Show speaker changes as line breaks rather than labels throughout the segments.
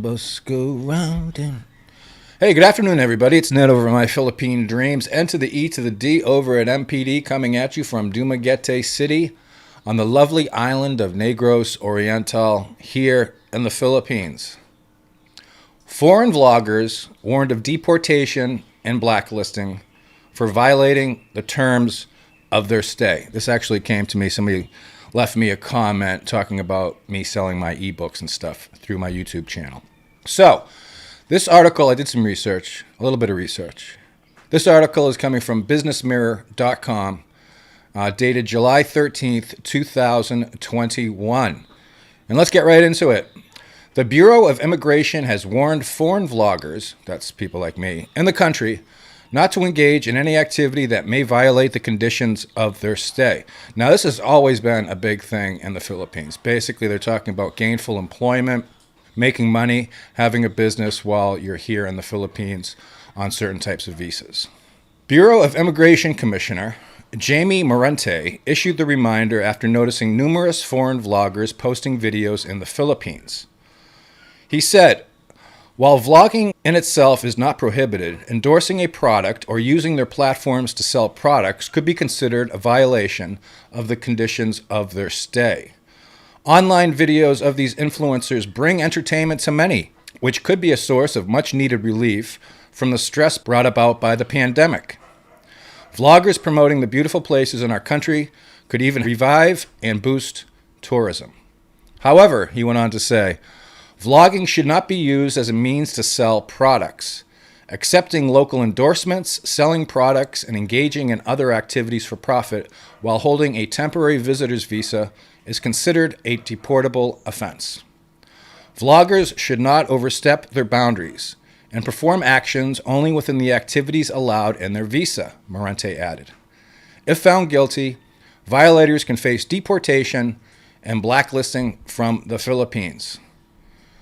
bus go round and... Hey, good afternoon, everybody. It's Ned over My Philippine Dreams. N to the E to the D over at MPD, coming at you from Dumaguete City on the lovely island of Negros Oriental here in the Philippines. Foreign vloggers warned of deportation and blacklisting for violating the terms of their stay. This actually came to me. Somebody left me a comment talking about me selling my ebooks and stuff through my YouTube channel. So, this article, I did some research, a little bit of research. This article is coming from businessmirror.com, dated July 13th, 2021. And let's get right into it. The Bureau of Immigration has warned foreign vloggers, that's people like me, in the country, not to engage in any activity that may violate the conditions of their stay. Now, this has always been a big thing in the Philippines. Basically, they're talking about gainful employment, making money, having a business while you're here in the Philippines on certain types of visas. Bureau of Immigration Commissioner Jamie Morente issued the reminder after noticing numerous foreign vloggers posting videos in the Philippines. He said, while vlogging in itself is not prohibited, endorsing a product or using their platforms to sell products could be considered a violation of the conditions of their stay. Online videos of these influencers bring entertainment to many, which could be a source of much-needed relief from the stress brought about by the pandemic. Vloggers promoting the beautiful places in our country could even revive and boost tourism. However, he went on to say, vlogging should not be used as a means to sell products. Accepting local endorsements, selling products, and engaging in other activities for profit while holding a temporary visitor's visa is considered a deportable offense. Vloggers should not overstep their boundaries and perform actions only within the activities allowed in their visa, Morente added. If found guilty, violators can face deportation and blacklisting from the Philippines.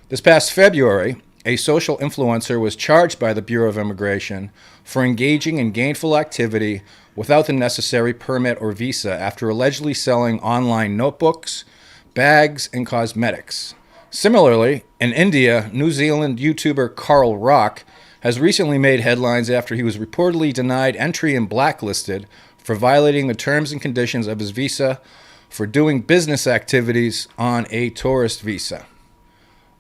This past February, a social influencer was charged by the Bureau of Immigration for engaging in gainful activity without the necessary permit or visa after allegedly selling online notebooks, bags, and cosmetics. Similarly, in India, New Zealand YouTuber Carl Rock has recently made headlines after he was reportedly denied entry and blacklisted for violating the terms and conditions of his visa for doing business activities on a tourist visa.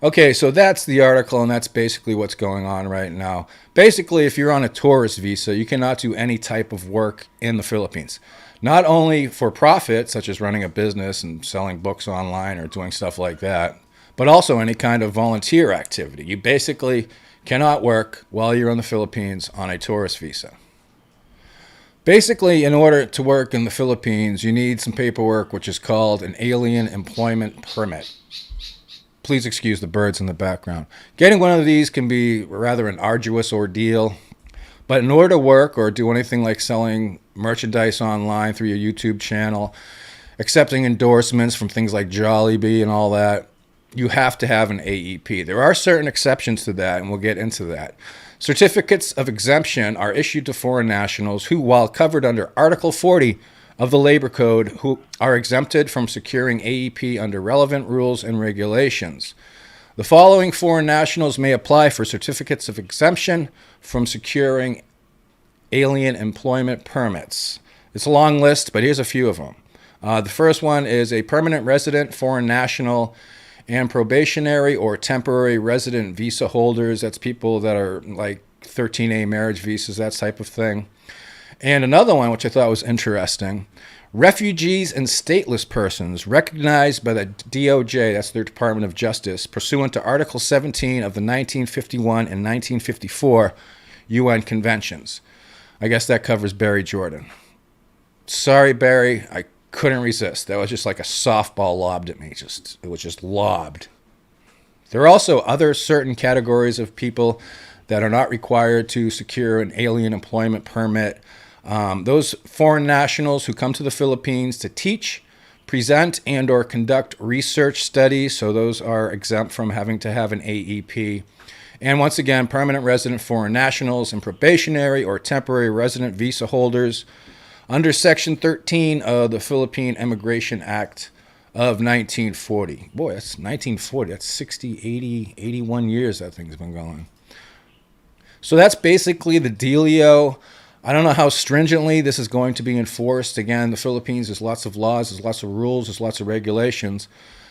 Okay, so that's the article, and that's basically what's going on right now. Basically, if you're on a tourist visa, you cannot do any type of work in the Philippines. Not only for profit, such as running a business and selling books online or doing stuff like that, but also any kind of volunteer activity. You basically cannot work while you're in the Philippines on a tourist visa. Basically, in order to work in the Philippines, you need some paperwork, which is called an alien employment permit. Please excuse the birds in the background. Getting one of these can be rather an arduous ordeal, but in order to work or do anything like selling merchandise online through your YouTube channel, accepting endorsements from things like Jollibee and all that, you have to have an AEP. There are certain exceptions to that, and we'll get into that. Certificates of exemption are issued to foreign nationals who, while covered under Article 40 of the Labor Code, who are exempted from securing AEP under relevant rules and regulations. The following foreign nationals may apply for certificates of exemption from securing alien employment permits. It's a long list, but here's a few of them. The first one is a permanent resident, foreign national, and probationary or temporary resident visa holders. That's people that are like 13A marriage visas, that type of thing. And another one, which I thought was interesting, refugees and stateless persons recognized by the DOJ, that's their Department of Justice, pursuant to Article 17 of the 1951 and 1954 UN Conventions. I guess that covers Barry Jordan. Sorry, Barry, I couldn't resist. That was just like a softball lobbed at me. It was just lobbed. There are also other certain categories of people that are not required to secure an alien employment permit. Those foreign nationals who come to the Philippines to teach, present, and or conduct research studies, so those are exempt from having to have an AEP. And once again, permanent resident foreign nationals and probationary or temporary resident visa holders under Section 13 of the Philippine Immigration Act of 1940. Boy, that's 1940. That's 60, 80, 81 years that thing's been going. So that's basically the dealio. I don't know how stringently this is going to be enforced. Again, the Philippines, there's lots of laws, there's lots of rules, there's lots of regulations.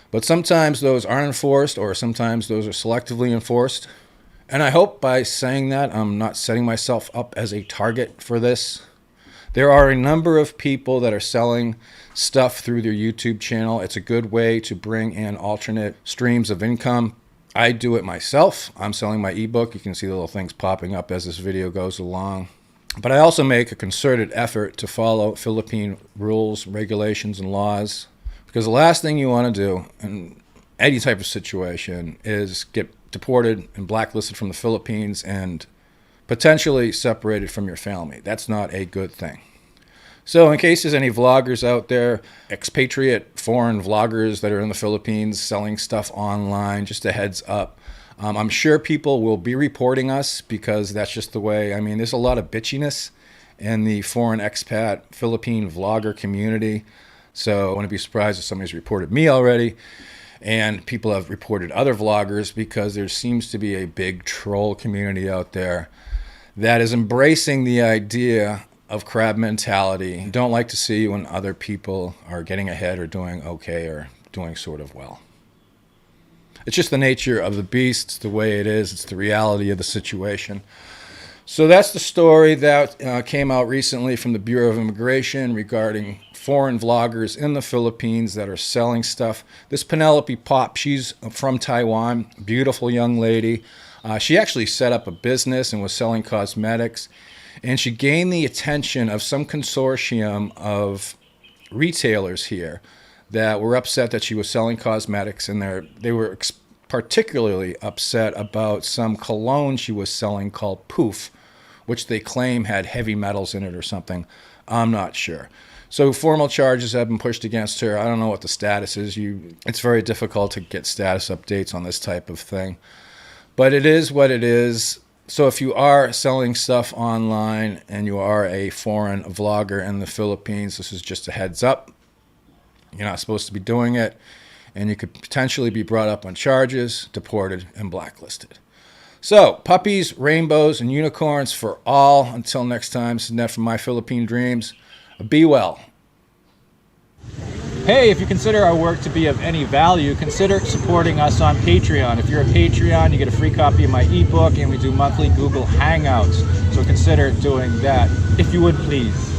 But sometimes those aren't enforced, or sometimes those are selectively enforced. And I hope by saying that, I'm not setting myself up as a target for this. There are a number of people that are selling stuff through their YouTube channel. It's a good way to bring in alternate streams of income. I do it myself. I'm selling my ebook. You can see the little things popping up as this video goes along. But I also make a concerted effort to follow Philippine rules, regulations, and laws. Because the last thing you want to do in any type of situation is get deported and blacklisted from the Philippines and potentially separated from your family. That's not a good thing. So in case there's any vloggers out there, expatriate foreign vloggers that are in the Philippines selling stuff online, just a heads up. I'm sure people will be reporting us because that's just the way. I mean, there's a lot of bitchiness in the foreign expat Philippine vlogger community. So I wouldn't be surprised if somebody's reported me already. And people have reported other vloggers because there seems to be a big troll community out there that is embracing the idea of crab mentality. Don't like to see when other people are getting ahead or doing okay or doing sort of well. It's just the nature of the beast. It's the way it is. It's the reality of the situation. So that's the story that came out recently from the Bureau of Immigration regarding foreign vloggers in the Philippines that are selling stuff. This Penelope Pop, she's from Taiwan, beautiful young lady. She actually set up a business and was selling cosmetics. And she gained the attention of some consortium of retailers here that were upset that she was selling cosmetics, and they were particularly upset about some cologne she was selling called Poof, which they claim had heavy metals in it or something. I'm not sure. So formal charges have been pushed against her. I don't know what the status is. It's very difficult to get status updates on this type of thing. But it is what it is. So if you are selling stuff online and you are a foreign vlogger in the Philippines, this is just a heads up. You're not supposed to be doing it, and you could potentially be brought up on charges, deported, and blacklisted. So puppies, rainbows, and unicorns for all. Until next time, this is Ned from My Philippine Dreams. Be well.
Hey, if you consider our work to be of any value, consider supporting us on Patreon. If you're a Patreon, you get a free copy of my ebook, and we do monthly Google Hangouts. So consider doing that, if you would please.